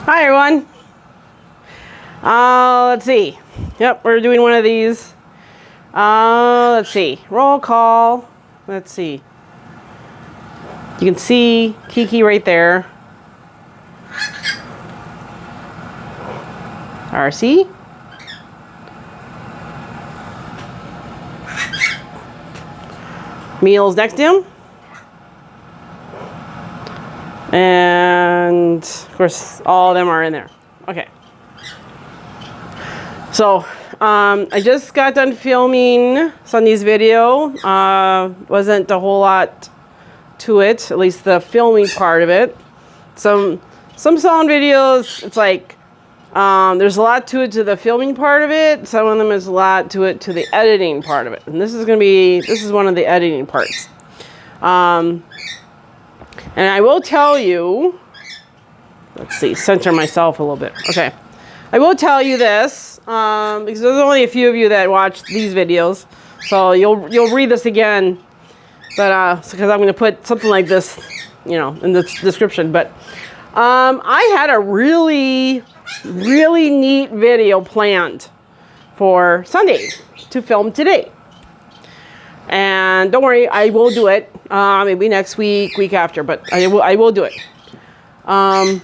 Hi everyone. Let's see. Yep, we're doing one of these. Let's see. Roll call. Let's see. You can see Kiki right there. RC. Meals next to him. And of course, all of them are in there. Okay. So, I just got done filming Sunday's video. Wasn't a whole lot to it, at least the filming part of it. Some song videos, it's like, there's a lot to it to the filming part of it. Some of them is a lot to it to the editing part of it. And this is one of the editing parts. And I will tell you, let's see, center myself a little bit. Okay. I will tell you this, because there's only a few of you that watch these videos. So you'll read this again, but because I'm going to put something like this, in the description. But I had a really neat video planned for Sunday to film today. And don't worry, I will do it. Maybe next week after, but I will do it. So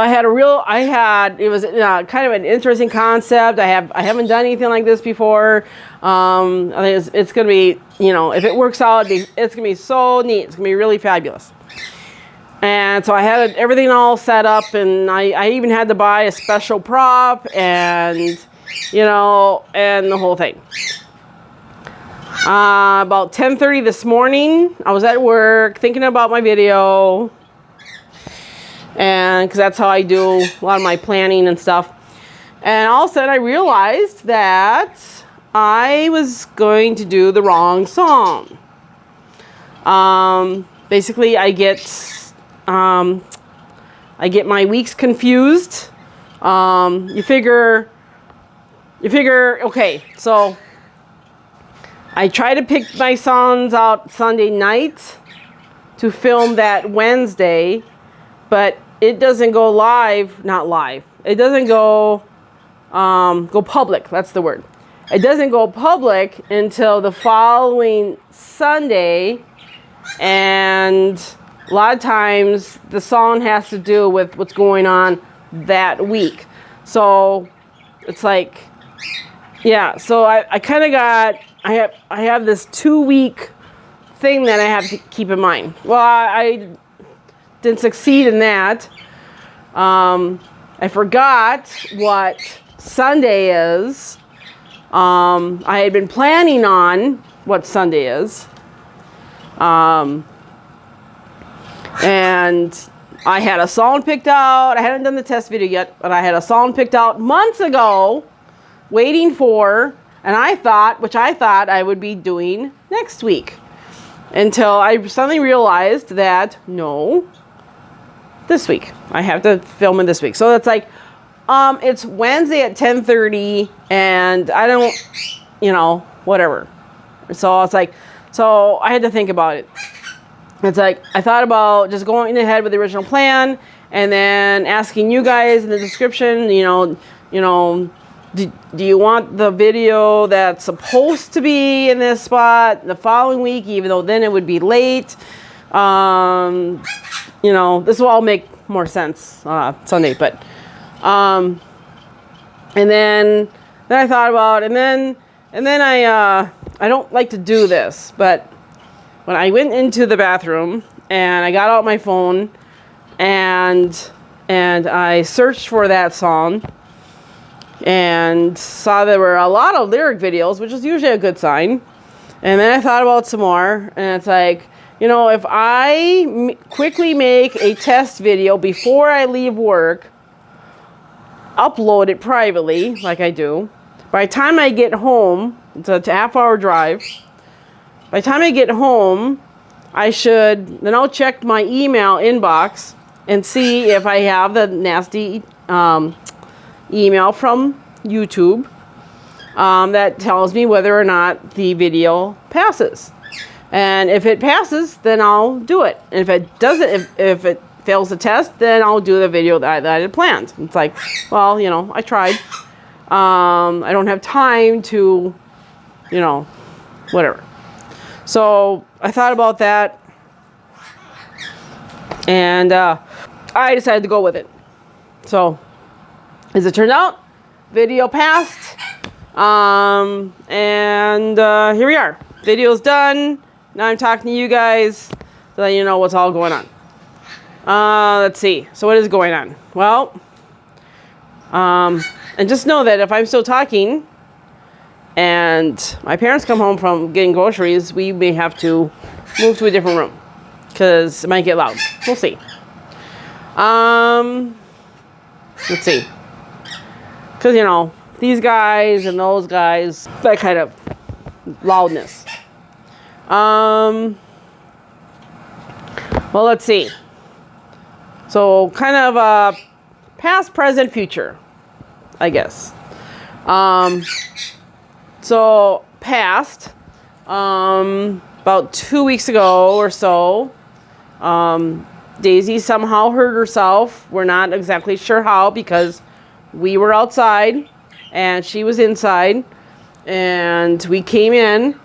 it was kind of an interesting concept. I haven't done anything like this before. I think it's gonna be, if it works out, it's gonna be so neat. It's gonna be really fabulous. And so I had everything all set up, and I even had to buy a special prop, and and the whole thing. About 10:30 this morning, I was at work thinking about my video, and because that's how I do a lot of my planning and stuff. And all of a sudden I realized that I was going to do the wrong song. Basically I get my weeks confused. You figure, okay, so I try to pick my songs out Sunday night to film that Wednesday, but it doesn't go not live. It doesn't go public. That's the word. It doesn't go public until the following Sunday, and a lot of times the song has to do with what's going on that week. So it's like, yeah. So I kind of got. I have this 2-week thing that I have to keep in mind. Well, I didn't succeed in that. I forgot what Sunday is. I had been planning on what Sunday is. And I had a song picked out. I hadn't done the test video yet, but I had a song picked out months ago, waiting for. And I thought I would be doing next week, until I suddenly realized that no, this week I have to film it this week. So it's like, it's Wednesday at 10:30, and I don't, whatever. So it's like, so I had to think about it. It's like I thought about just going ahead with the original plan, and then asking you guys in the description, do you want the video that's supposed to be in this spot the following week, even though then it would be late? This will all make more sense Sunday, but and then I thought about, and then I don't like to do this, but when I went into the bathroom and I got out my phone and I searched for that song, and saw there were a lot of lyric videos, which is usually a good sign. And then I thought about some more, and it's like, if I quickly make a test video before I leave work, upload it privately, like I do, by the time I get home, it's a half-hour drive, by the time I get home, then I'll check my email inbox and see if I have the nasty email from YouTube that tells me whether or not the video passes. And if it passes, then I'll do it. And if it doesn't, if it fails the test, then I'll do the video that I had planned. It's like, well, you know, I tried. I don't have time to, you know, whatever. So I thought about that, and I decided to go with it. So as it turned out, video passed, and here we are. Video's done. Now I'm talking to you guys to let you know what's all going on. Let's see. So what is going on? Well, and just know that if I'm still talking and my parents come home from getting groceries, we may have to move to a different room because it might get loud. We'll see. Let's see. Because, you know, these guys and those guys, that kind of loudness. Well, let's see. So kind of past, present, future, I guess. So past, about 2 weeks ago or so, Daisy somehow hurt herself. We're not exactly sure how, because we were outside and she was inside, and we came in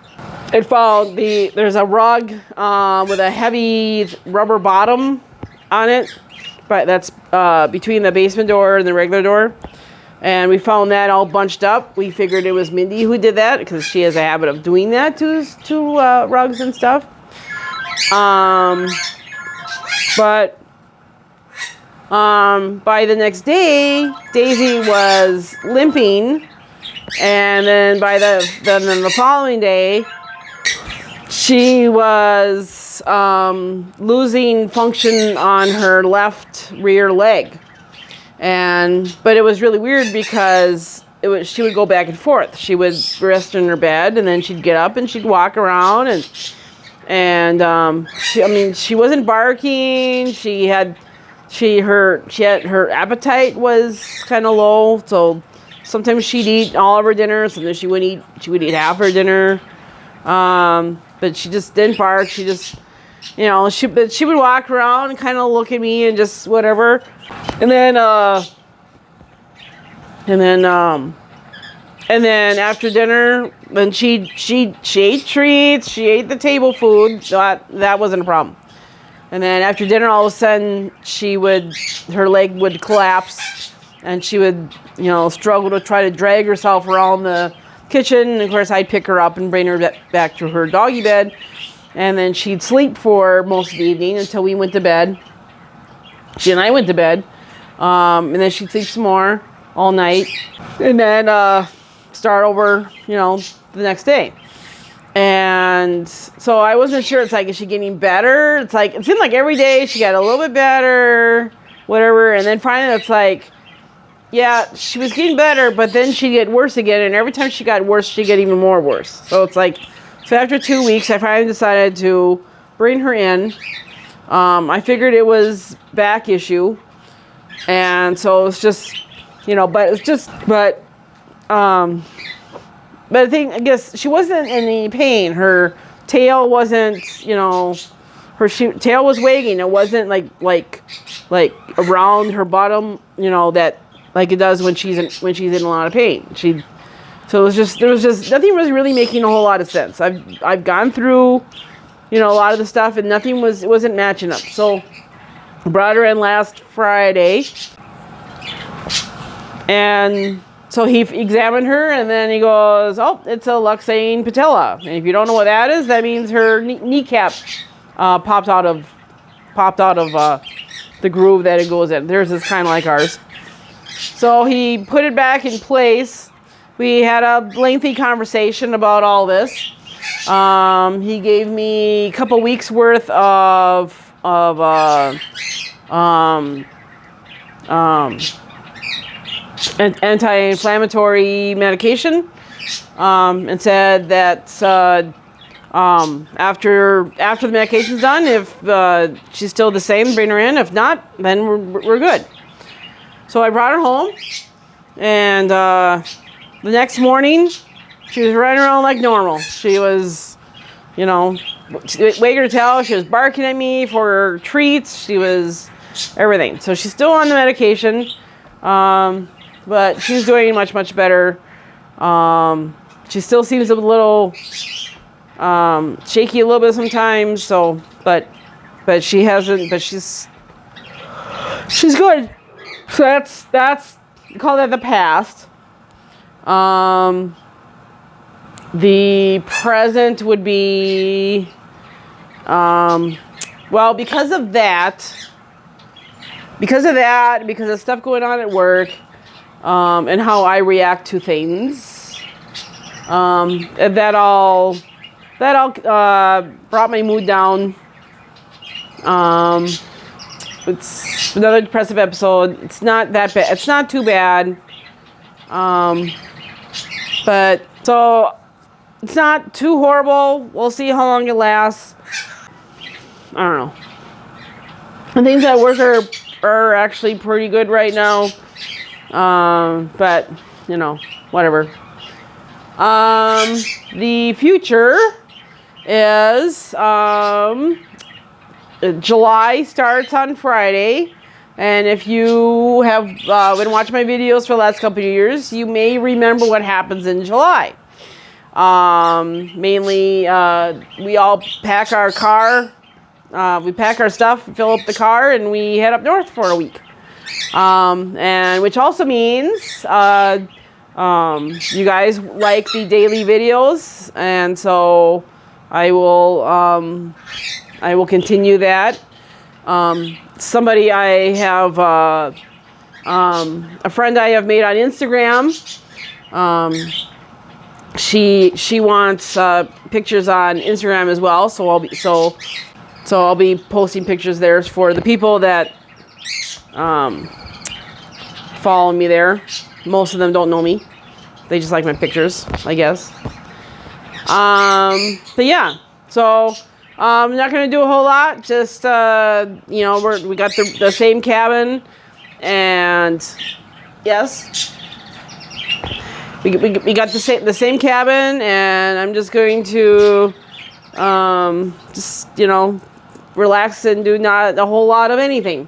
and found there's a rug with a heavy rubber bottom on it, but that's between the basement door and the regular door. And we found that all bunched up. We figured it was Mindy who did that, because she has a habit of doing that to rugs and stuff. But by the next day, Daisy was limping, and then by the following day, she was losing function on her left rear leg. But it was really weird because she would go back and forth. She would rest in her bed, and then she'd get up and she'd walk around, and she wasn't barking. Her appetite was kind of low, so sometimes she'd eat all of her dinner, sometimes she would eat half her dinner. But she just didn't bark. She just, you know, she would walk around and kind of look at me and just whatever. And then after dinner, then she ate treats. She ate the table food. So that wasn't a problem. And then after dinner, all of a sudden, her leg would collapse, and she would, you know, struggle to try to drag herself around the kitchen. And of course, I'd pick her up and bring her back to her doggy bed, and then she'd sleep for most of the evening until we went to bed. She and I went to bed, and then she'd sleep some more all night, and then start over, you know, the next day. And so I wasn't sure. It's like, is she getting better? It's like, it seemed like every day she got a little bit better, whatever. And then finally it's like, yeah, she was getting better, but then she'd get worse again. And every time she got worse, she'd get even more worse. So it's like, so after 2 weeks, I finally decided to bring her in. I figured it was back issue. And so it's just, you know, but I think, I guess she wasn't in any pain. Her tail wasn't, you know, tail was wagging. It wasn't like around her bottom, you know, that like it does when she's in a lot of pain. So there was just nothing was really making a whole lot of sense. I've gone through, you know, a lot of the stuff, and it wasn't matching up. So I brought her in last Friday, and so he examined her, and then he goes, "Oh, it's a luxane patella." And if you don't know what that is, that means her kneecap popped out of the groove that it goes in. Theirs is kind of like ours. So he put it back in place. We had a lengthy conversation about all this. He gave me a couple weeks worth of anti-inflammatory medication, and said that after the medication's done, if she's still the same, bring her in. If not, then we're good. So I brought her home, and the next morning she was running around like normal. She was, you know, wagging her tail. She was barking at me for treats. She was everything. So she's still on the medication, but she's doing much, much better. She still seems a little shaky a little bit sometimes. So, but she hasn't. But she's good. So that's we call that the past. The present would be, well, because of stuff going on at work, and how I react to things, that all brought my mood down. It's another depressive episode. It's not that bad. It's not too bad. But so it's not too horrible. We'll see how long it lasts. I don't know. And things at work are actually pretty good right now. But you know, whatever. The future is July starts on Friday, and if you have been watching my videos for the last couple of years, you may remember what happens in July. Mainly, we all pack our car, we pack our stuff, fill up the car, and we head up north for a week. And which also means you guys like the daily videos, and so I will continue that. Somebody I have, a friend I have made on Instagram, she wants pictures on Instagram as well, so I'll be posting pictures there for the people that follow me there. Most of them don't know me; they just like my pictures, I guess. But yeah, so. I'm not going to do a whole lot. Just, we got the same cabin, and yes, we got the same cabin, and I'm just going to, relax and do not a whole lot of anything.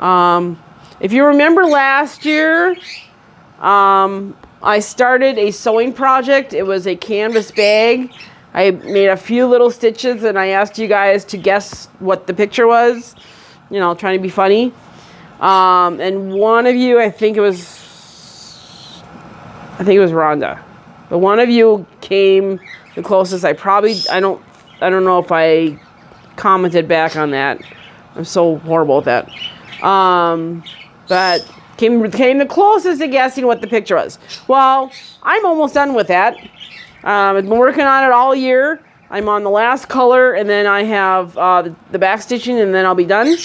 If you remember last year, I started a sewing project. It was a canvas bag. I made a few little stitches, and I asked you guys to guess what the picture was, trying to be funny. And one of you, I think it was Rhonda, but one of you came the closest. I don't know if I commented back on that. I'm so horrible at that. But came the closest to guessing what the picture was. Well, I'm almost done with that. I've been working on it all year. I'm on the last color, and then I have the back stitching, and then I'll be done.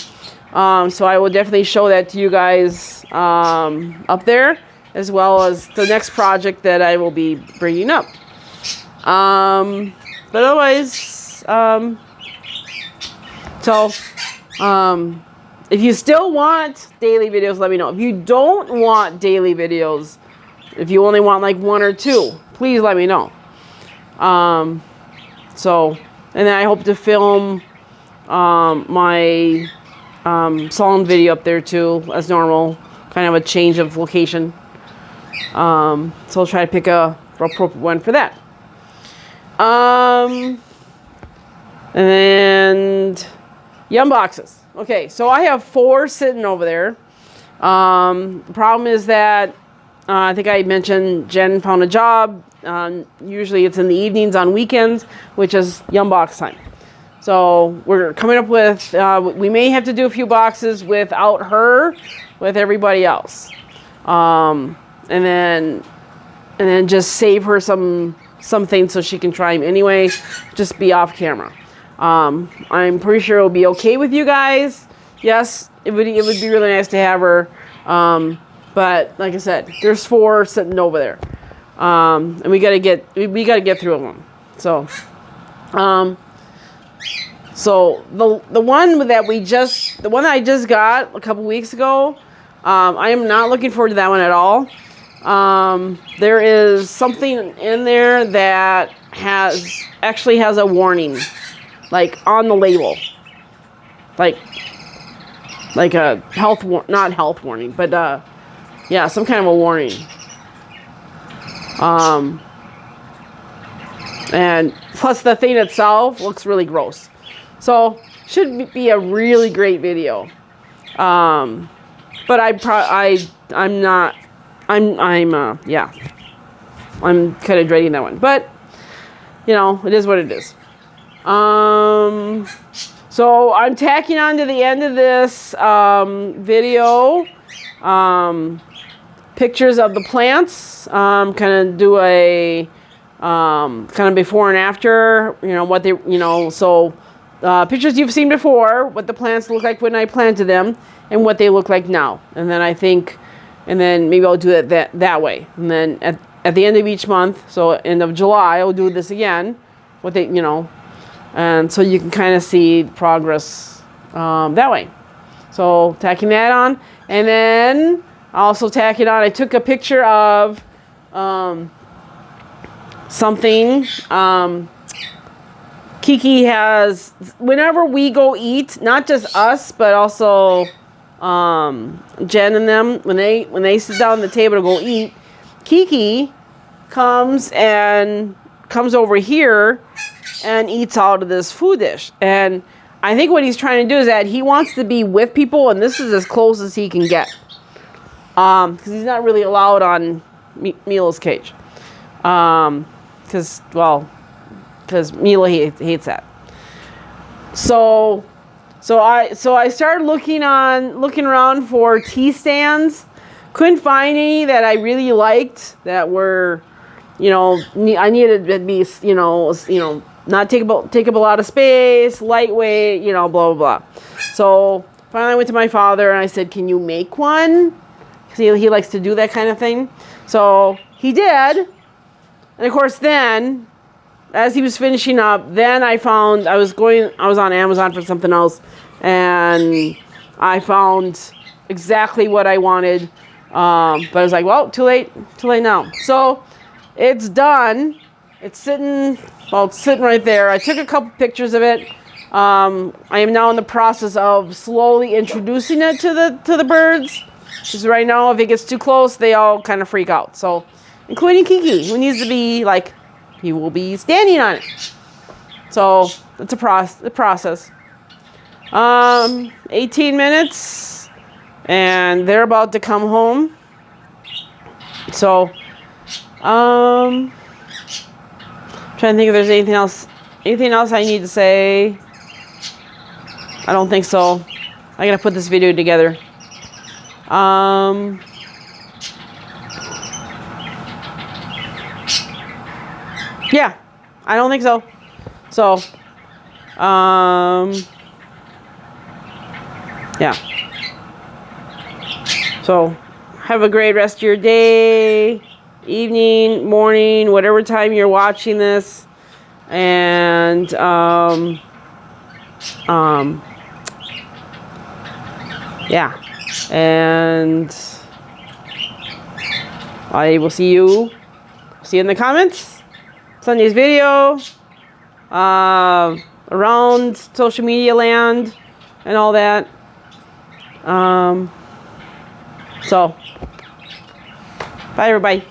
So I will definitely show that to you guys up there, as well as the next project that I will be bringing up. But otherwise, if you still want daily videos, let me know. If you don't want daily videos, if you only want like one or two, please let me know. And then I hope to film my salon video up there too, as normal, kind of a change of location. So I'll try to pick a appropriate one for that. And then Yum boxes. Okay, so I have 4 sitting over there. The problem is that I think I mentioned Jen found a job. Usually it's in the evenings on weekends, which is Yum box time. So we're coming up with, we may have to do a few boxes without her, with everybody else. And then just save her some things so she can try them anyway, just be off camera. I'm pretty sure it'll be okay with you guys. Yes, it would be really nice to have her. But like I said, there's 4 sitting over there. And we gotta get through them. So, the one that I just got a couple weeks ago, I am not looking forward to that one at all. There is something in there that has a warning, like on the label. Like, like a not health warning, but yeah, some kind of a warning. And plus the thing itself looks really gross. So should be a really great video. But I'm kind of dreading that one. But you know, it is what it is. So I'm tacking on to the end of this video. Pictures of the plants. Kind of do a kind of before and after. You know what they. You know, so pictures you've seen before, what the plants look like when I planted them, and what they look like now. And then and then maybe I'll do it that way. And then at the end of each month, so end of July, I'll do this again. What they, you know, and so you can kind of see progress that way. So tacking that on, and then also tacking on. I took a picture of something. Kiki has, whenever we go eat, not just us, but also Jen and them, when they sit down at the table to go eat, Kiki comes over here and eats out of this food dish. And I think what he's trying to do is that he wants to be with people, and this is as close as he can get. Because he's not really allowed on Mila's cage. Because Mila hates that. So I started looking around for tea stands. Couldn't find any that I really liked that were, you know, I needed to be, you know, not take up a lot of space, lightweight, you know, blah blah blah. So finally I went to my father and I said, "Can you make one?" Because he likes to do that kind of thing. So he did, and of course then, as he was finishing up, then I was on Amazon for something else, and I found exactly what I wanted. But I was like, well, too late now. So it's done. It's sitting right there. I took a couple pictures of it. I am now in the process of slowly introducing it to the birds. Because right now, if it gets too close, they all kind of freak out. So, including Kiki, who needs to be like, he will be standing on it. So it's the process. 18 minutes, and they're about to come home. So, trying to think if there's anything else I need to say. I don't think so. I gotta put this video together. Yeah, I don't think so. So, yeah. So, have a great rest of your day, evening, morning, whatever time you're watching this. And, yeah. And I will see you in the comments. Sunday's video, around social media land and all that. So, bye everybody.